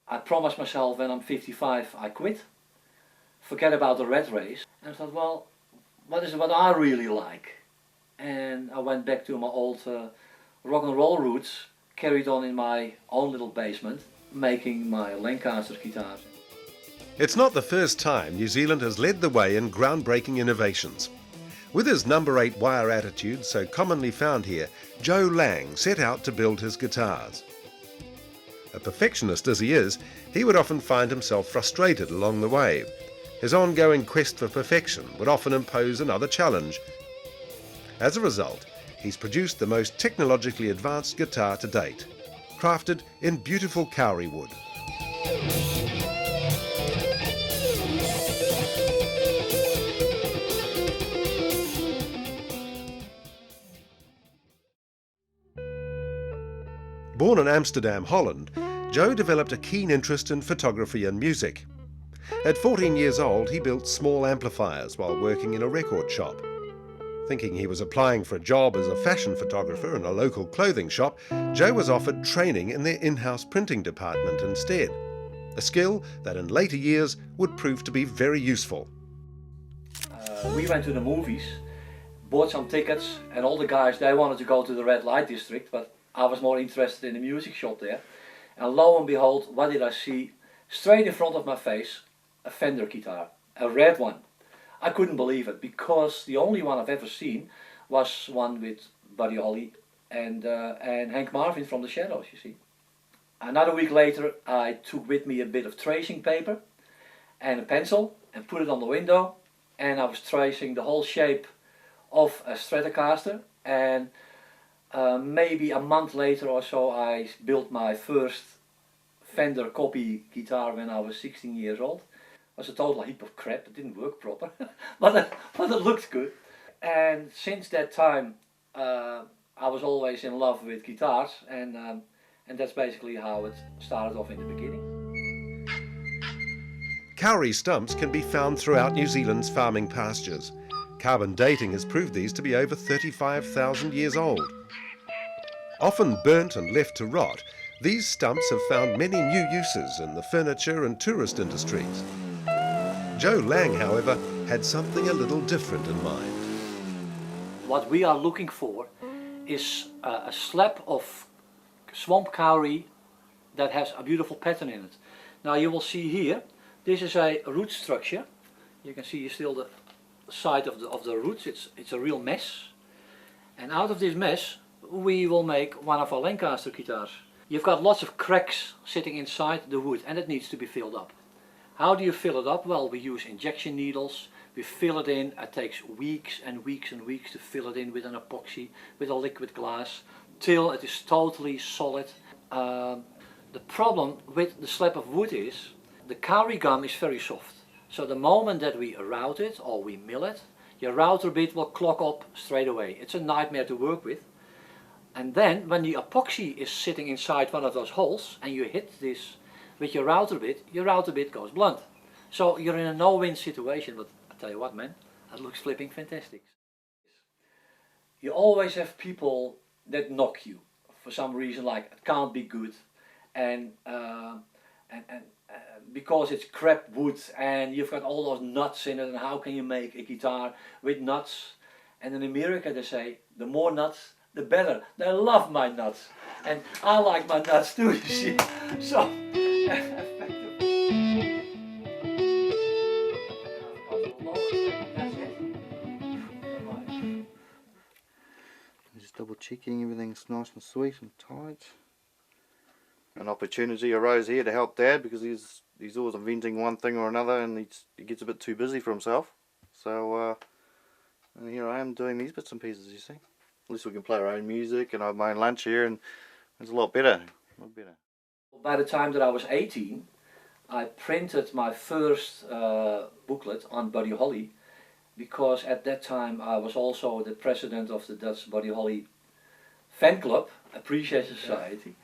I promised myself when I'm 55 I quit, forget about the rat race, and I thought, well, what is it what I really like? And I went back to my old rock and roll roots, carried on in my own little basement, making my Langcaster guitars. It's not the first time New Zealand has led the way in groundbreaking innovations. With his number 8 wire attitude so commonly found here, Joh Lang set out to build his guitars. A perfectionist as he is, he would often find himself frustrated along the way. His ongoing quest for perfection would often impose another challenge. As a result, he's produced the most technologically advanced guitar to date, crafted in beautiful Kauri wood. Born in Amsterdam, Holland, Joh developed a keen interest in photography and music. At 14 years old, he built small amplifiers while working in a record shop. Thinking he was applying for a job as a fashion photographer in a local clothing shop, Joh was offered training in their in-house printing department instead, a skill that in later years would prove to be very useful. We went to the movies, bought some tickets, and all the guys, they wanted to go to the red light district, but I was more interested in the music shop there. And lo and behold, what did I see? Straight in front of my face, a Fender guitar, a red one. I couldn't believe it, because the only one I've ever seen was one with Buddy Holly and Hank Marvin from the Shadows, you see. Another week later I took with me a bit of tracing paper and a pencil and put it on the window, and I was tracing the whole shape of a Stratocaster, and maybe a month later or so I built my first Fender copy guitar when I was 16 years old. It was a total heap of crap, it didn't work proper, but it looked good. And since that time I was always in love with guitars, and that's basically how it started off in the beginning. Kauri stumps can be found throughout New Zealand's farming pastures. Carbon dating has proved these to be over 35,000 years old. Often burnt and left to rot, these stumps have found many new uses in the furniture and tourist industries. Joh Lang, however, had something a little different in mind. What we are looking for is a slab of swamp kauri that has a beautiful pattern in it. Now you will see here, this is a root structure. You can see still the side of the roots. It's a real mess. And out of this mess we will make one of our Langcaster guitars. You've got lots of cracks sitting inside the wood, and it needs to be filled up. How do you fill it up? Well, we use injection needles, we fill it in. It takes weeks and weeks and weeks to fill it in with an epoxy, with a liquid glass, till it is totally solid. The problem with the slab of wood is the kauri gum is very soft. So the moment that we route it or we mill it, your router bit will clog up straight away. It's a nightmare to work with. And then when the epoxy is sitting inside one of those holes and you hit this with your router bit goes blunt. So you're in a no-win situation, but I tell you what, man, that looks flipping fantastic. You always have people that knock you for some reason, like it can't be good, and because it's crap wood and you've got all those nuts in it, and how can you make a guitar with nuts? And in America they say the more nuts the better. They love my nuts, and I like my nuts too, you see. So just double checking everything's nice and sweet and tight. An opportunity arose here to help Dad, because he's always inventing one thing or another, and he gets a bit too busy for himself. So and here I am doing these bits and pieces, you see. At least we can play our own music and I have my own lunch here, and it's a lot better. By the time that I was 18, I printed my first booklet on Buddy Holly, because at that time I was also the president of the Dutch Buddy Holly fan club, Appreciation Society,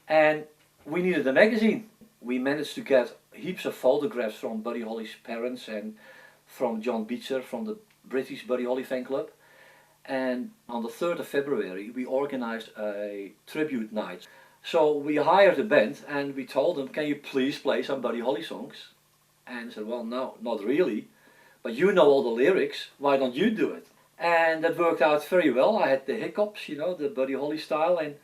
and we needed a magazine. We managed to get heaps of photographs from Buddy Holly's parents and from John Beecher from the British Buddy Holly fan club. And on the 3rd of February we organized a tribute night. So we hired a band and we told them, can you please play some Buddy Holly songs? And they said, well, no, not really. But you know all the lyrics, why don't you do it? And that worked out very well. I had the hiccups, you know, the Buddy Holly style, and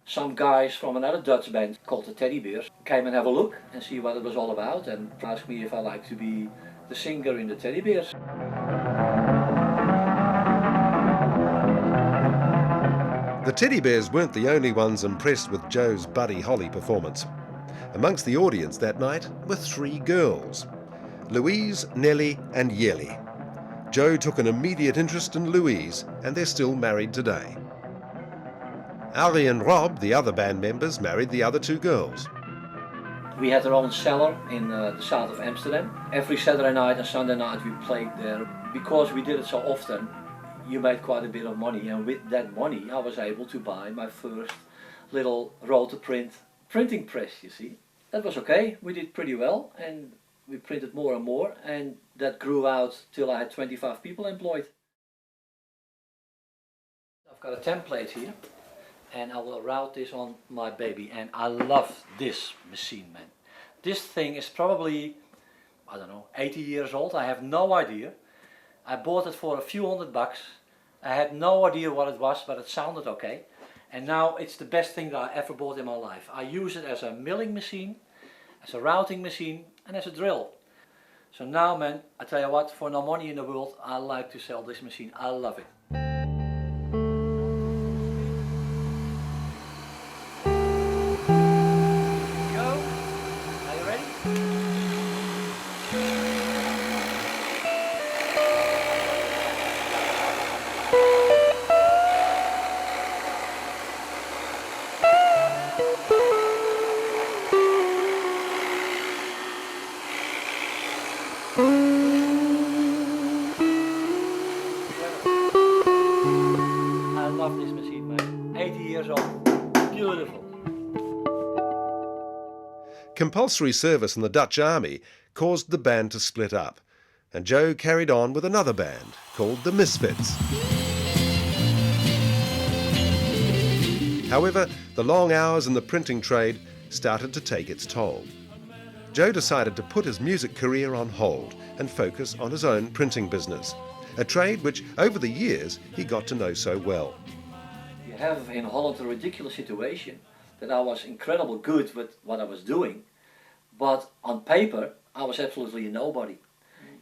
some guys from another Dutch band called the Teddy Bears came and have a look and see what it was all about and asked me if I liked to be the singer in the Teddy Bears. The Teddy Bears weren't the only ones impressed with Joe's Buddy Holly performance. Amongst the audience that night were 3 girls, Louise, Nellie and Yeli. Joe took an immediate interest in Louise and they're still married today. Ali and Rob, the other band members, married the other 2 girls. We had our own cellar in the south of Amsterdam. Every Saturday night and Sunday night we played there. Because we did it so often, you made quite a bit of money, and with that money I was able to buy my first little roll-to-print printing press, you see. That was okay, we did pretty well and we printed more and more, and that grew out till I had 25 people employed. I've got a template here and I will route this on my baby, and I love this machine, man. This thing is probably, I don't know, 80 years old, I have no idea. I bought it for a few $100. I had no idea what it was, but it sounded okay. And now it's the best thing that I ever bought in my life. I use it as a milling machine, as a routing machine, and as a drill. So now, man, I tell you what, for no money in the world, I like to sell this machine. I love it. Go. Are you ready? I love this machine, man. 80 years old. Beautiful. Compulsory service in the Dutch Army caused the band to split up, and Joe carried on with another band called the Misfits. However, the long hours in the printing trade started to take its toll. Joe decided to put his music career on hold and focus on his own printing business, a trade which over the years he got to know so well. You have in Holland a ridiculous situation that I was incredibly good with what I was doing, but on paper I was absolutely a nobody.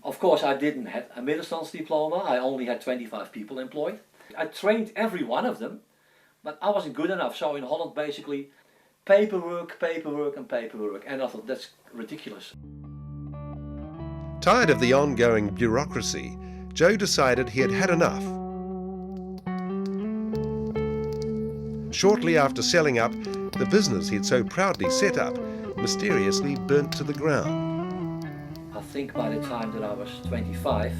Of course I didn't have a middenstandsdiploma, I only had 25 people employed. I trained every one of them, but I wasn't good enough, so in Holland basically paperwork, paperwork and paperwork, and I thought that's ridiculous. Tired of the ongoing bureaucracy, Joe decided he had had enough. Shortly after selling up, the business he'd so proudly set up mysteriously burnt to the ground. I think by the time that I was 25,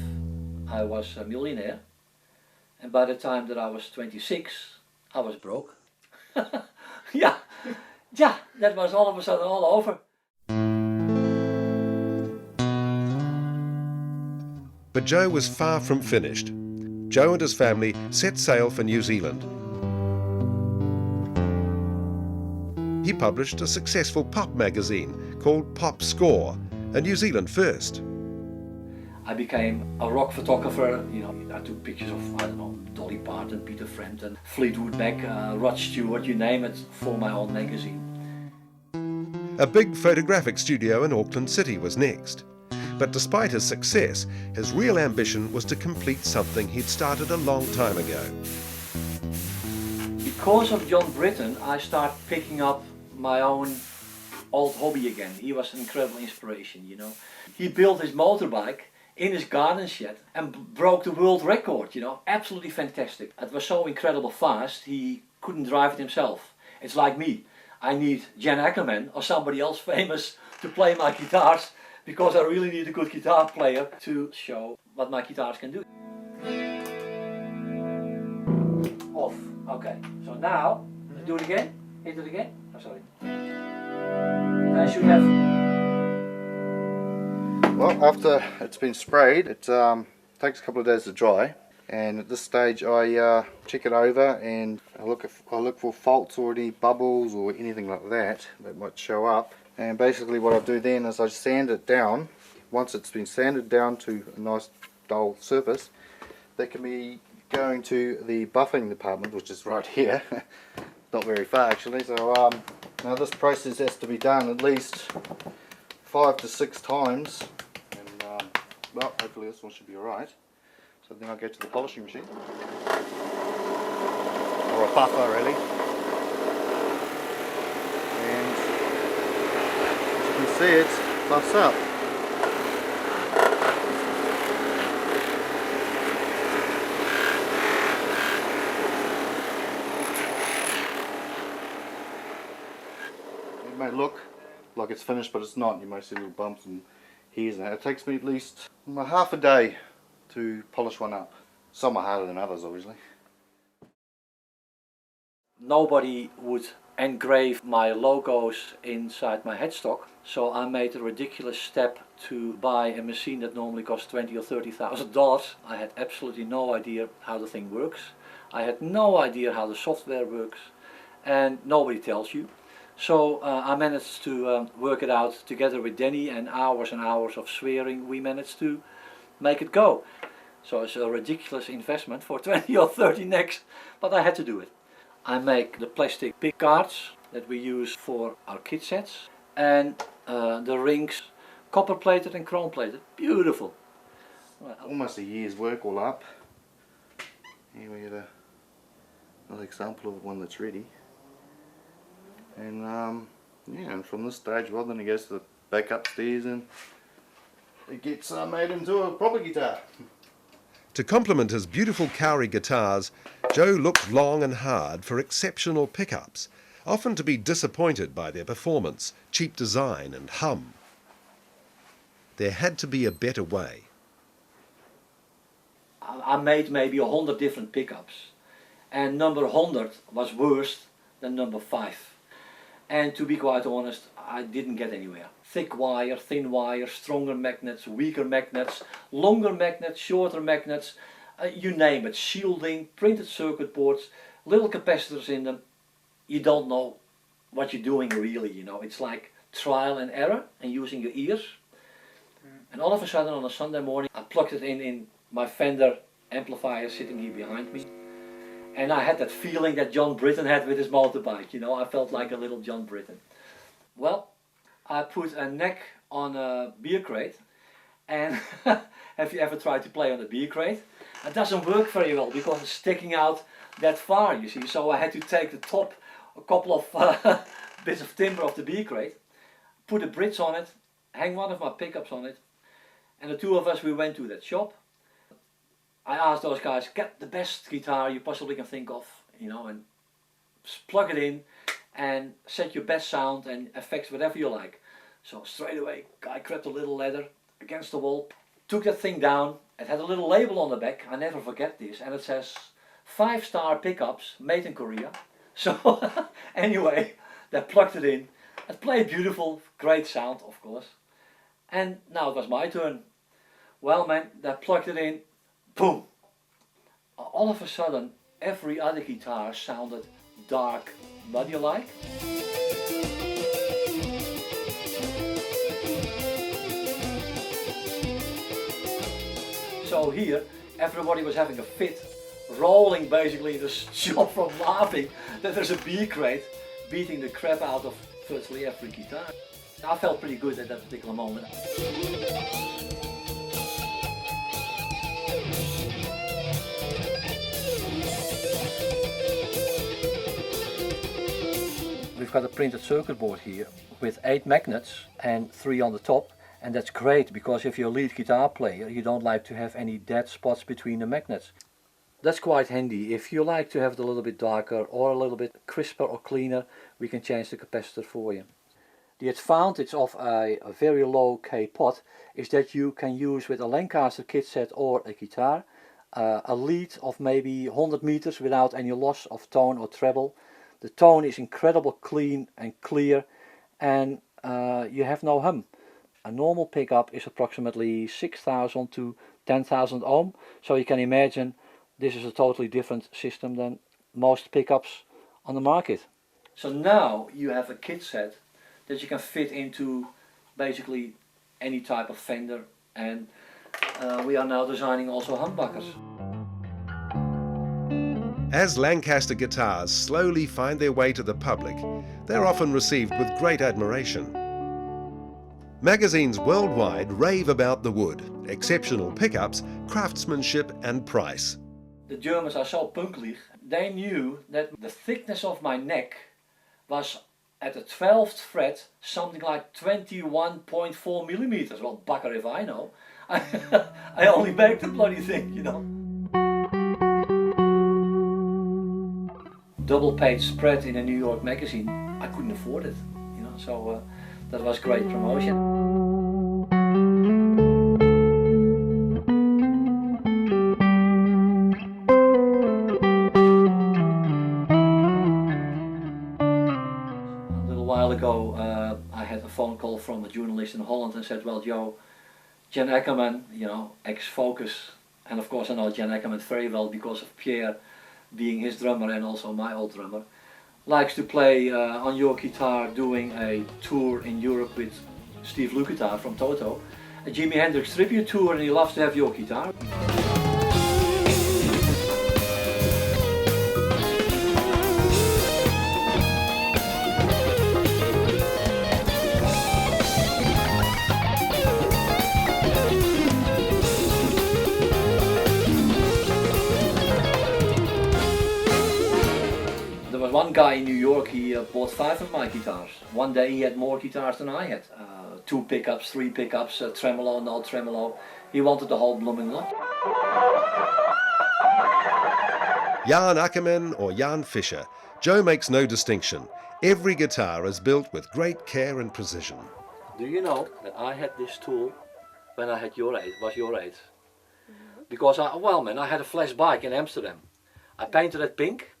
I was a millionaire, and by the time that I was 26, I was broke. Yeah, that was all of a sudden all over. But Joe was far from finished. Joe and his family set sail for New Zealand. He published a successful pop magazine called Pop Score, a New Zealand first. I became a rock photographer, you know, I took pictures of, I don't know, Dolly Parton, Peter Frampton, Fleetwood Mac, Rod Stewart, you name it, for my own magazine. A big photographic studio in Auckland City was next. But despite his success, his real ambition was to complete something he'd started a long time ago. Because of John Britton, I started picking up my own old hobby again. He was an incredible inspiration, you know. He built his motorbike in his garden shed and broke the world record, you know. Absolutely fantastic. It was so incredible fast, he couldn't drive it himself. It's like me. I need Jan Ackerman or somebody else famous to play my guitars, because I really need a good guitar player to show what my guitars can do. Off. Okay. So now, let's do it again. Hit it again. Oh, sorry. I should have... Well, after it's been sprayed, it takes a couple of days to dry, And at this stage I check it over and I look for faults or any bubbles or anything like that might show up. And basically what I do then is I sand it down. Once it's been sanded down to a nice dull surface, that can be going to the buffing department, which is right here. Not very far actually. So now this process has to be done at least 5 to 6 times, and well, hopefully this one should be alright. So then I'll go to the polishing machine, or a buffer really, and as you can see it buffs up. It may look like it's finished, but it's not. You may see little bumps and hairs, and it takes me at least half a day to polish one up. Some are harder than others, obviously. Nobody would engrave my logos inside my headstock, so I made a ridiculous step to buy a machine that normally costs $20,000 or $30,000. I had absolutely no idea how the thing works. I had no idea how the software works, and nobody tells you. So I managed to work it out together with Danny, and hours of swearing we managed to make it go. So it's a ridiculous investment for 20 or 30 necks, but I had to do it. I make the plastic pick cards that we use for our kit sets, and the rings copper plated and chrome plated. Beautiful. Well, almost a year's work all up. Here we have another example of one that's ready. And yeah, and from this stage, well, then it goes back upstairs and it gets made into a proper guitar. To complement his beautiful Kauri guitars, Joe looked long and hard for exceptional pickups, often to be disappointed by their performance, cheap design and hum. There had to be a better way. I made maybe 100 different pickups, and number 100 was worse than number 5. And to be quite honest, I didn't get anywhere. Thick wire, thin wire, stronger magnets, weaker magnets, longer magnets, shorter magnets, you name it, shielding, printed circuit boards, little capacitors in them. You don't know what you're doing really, you know. It's like trial and error and using your ears. And all of a sudden on a Sunday morning I plugged it in my Fender amplifier sitting here behind me. And I had that feeling that John Britton had with his motorbike, you know. I felt like a little John Britton. Well, I put a neck on a beer crate, and have you ever tried to play on a beer crate? It doesn't work very well because it's sticking out that far, you see. So I had to take the top, a couple of bits of timber off the beer crate, put a bridge on it, hang one of my pickups on it, and the two of us, we went to that shop. I asked those guys, get the best guitar you possibly can think of, you know, and plug it in and set your best sound and effects, whatever you like. So straight away, I grabbed a little ladder against the wall, took that thing down. It had a little label on the back, I never forget this, and it says 5-star pickups made in Korea. So anyway, they plugged it in. It played beautiful, great sound of course. And now it was my turn. Well man, they plugged it in. Boom! All of a sudden, every other guitar sounded dark, muddy-like. So here, everybody was having a fit, rolling basically in the shop from laughing that there's a beer crate beating the crap out of virtually every guitar. I felt pretty good at that particular moment. We've got a printed circuit board here with 8 magnets and 3 on the top, and that's great because if you're a lead guitar player you don't like to have any dead spots between the magnets. That's quite handy. If you like to have it a little bit darker or a little bit crisper or cleaner, we can change the capacitor for you. The advantage of a very low K pot is that you can use with a Langcaster kit set or a guitar a lead of maybe 100 meters without any loss of tone or treble. The tone is incredibly clean and clear, and you have no hum. A normal pickup is approximately 6,000 to 10,000 ohm, so you can imagine this is a totally different system than most pickups on the market. So now you have a kit set that you can fit into basically any type of fender, and we are now designing also humbuckers. As Langcaster guitars slowly find their way to the public, they're often received with great admiration. Magazines worldwide rave about the wood, exceptional pickups, craftsmanship and price. The Germans are so punklich, they knew that the thickness of my neck was at the 12th fret something like 21.4 millimeters. Well, bugger if I know. I only make the bloody thing, you know. Double page spread in a New York magazine, I couldn't afford it, you know, so that was great promotion. A little while ago I had a phone call from a journalist in Holland and said, well, Joe, Jan Ackerman, you know, ex-Focus, and of course I know Jan Ackerman very well because of Pierre being his drummer and also my old drummer, likes to play on your guitar, doing a tour in Europe with Steve Lukather from Toto, a Jimi Hendrix tribute tour, and he loves to have your guitar. One guy in New York, he bought 5 of my guitars. One day he had more guitars than I had. 2 pickups, 3 pickups, tremolo, no tremolo. He wanted the whole blooming lot. Jan Ackerman or Jan Fischer, Joe makes no distinction. Every guitar is built with great care and precision. Do you know that I had this tool when I had your age, was your age? Because I had a flash bike in Amsterdam. I painted it pink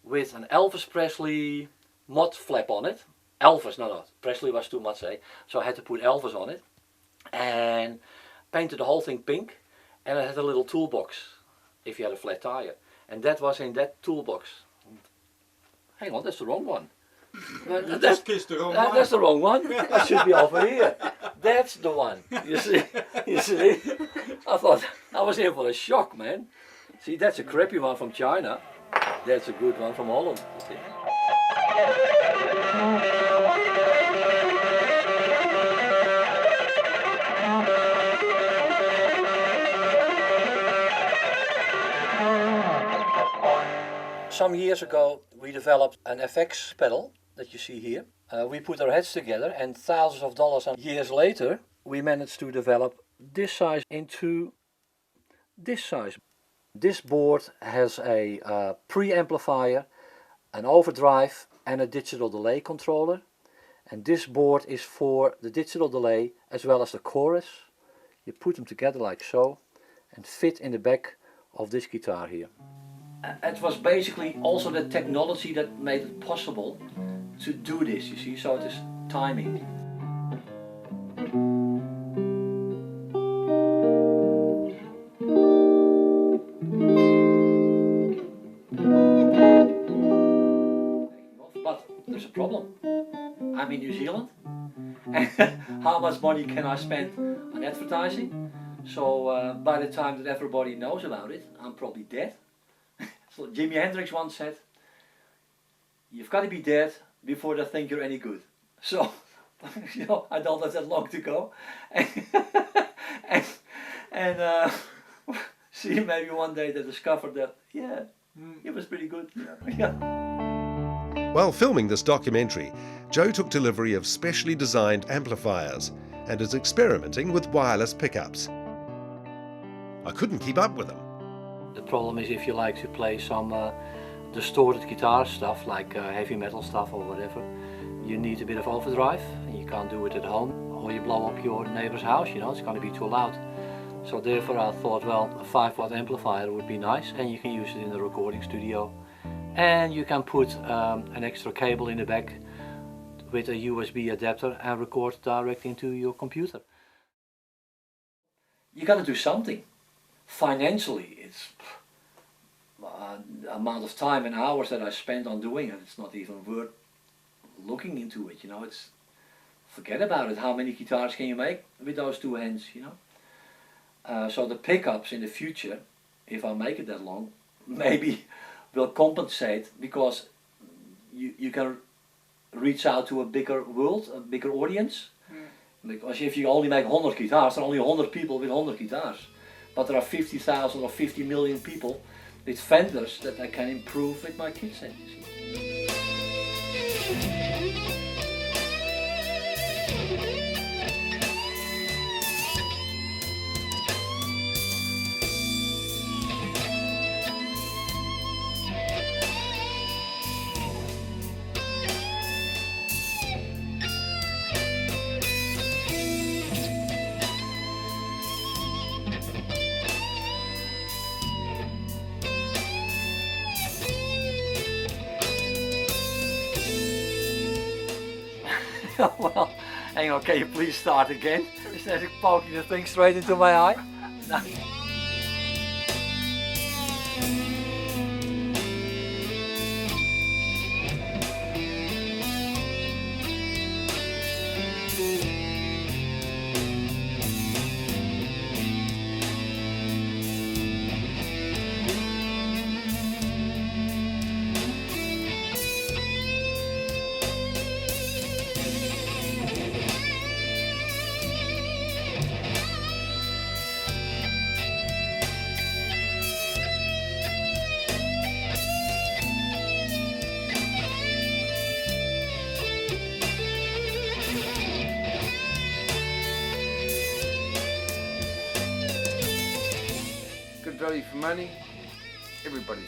with an Elvis Presley mod flap on it. Elvis, no, Presley was too much, so I had to put Elvis on it. And painted the whole thing pink, and it had a little toolbox if you had a flat tire. And that was in that toolbox. Hang on, that's the wrong one. That's the wrong one. That should be over here. That's the one. You see? I thought, I was in for a shock, man. See, that's a crappy one from China. That's a good one from Holland. Some years ago we developed an FX pedal that you see here. We put our heads together, and thousands of dollars and years later we managed to develop this size into this size. This board has a preamplifier, an overdrive and a digital delay controller, and this board is for the digital delay as well as the chorus. You put them together like so and fit in the back of this guitar here. It was basically also the technology that made it possible to do this, you see, so it is timing. But there's a problem. I'm in New Zealand, and how much money can I spend on advertising? So by the time that everybody knows about it, I'm probably dead. So Jimi Hendrix once said, you've got to be dead before they think you're any good. So, you know, I don't have that long to go. and see, maybe one day they discovered that, yeah, it was pretty good. Yeah. While filming this documentary, Joe took delivery of specially designed amplifiers and is experimenting with wireless pickups. I couldn't keep up with him. The problem is if you like to play some distorted guitar stuff, like heavy metal stuff or whatever, you need a bit of overdrive, and you can't do it at home, or you blow up your neighbor's house, you know, it's going to be too loud. So therefore I thought, well, a 5-watt amplifier would be nice, and you can use it in the recording studio. And you can put an extra cable in the back with a USB adapter and record direct into your computer. You got to do something. Financially, the amount of time and hours that I spend on doing it, it's not even worth looking into it, you know. It's, forget about it. How many guitars can you make with those two hands, you know? So the pickups in the future, if I make it that long, maybe will compensate, because you can reach out to a bigger world, a bigger audience. Because if you only make 100 guitars, there are only 100 people with 100 guitars. But there are 50,000 or 50 million people with fenders that I can improve with my kit set, you see. Well, hang on, can you please start again? Instead of poking the thing straight into my eye. No. Good value for money, everybody's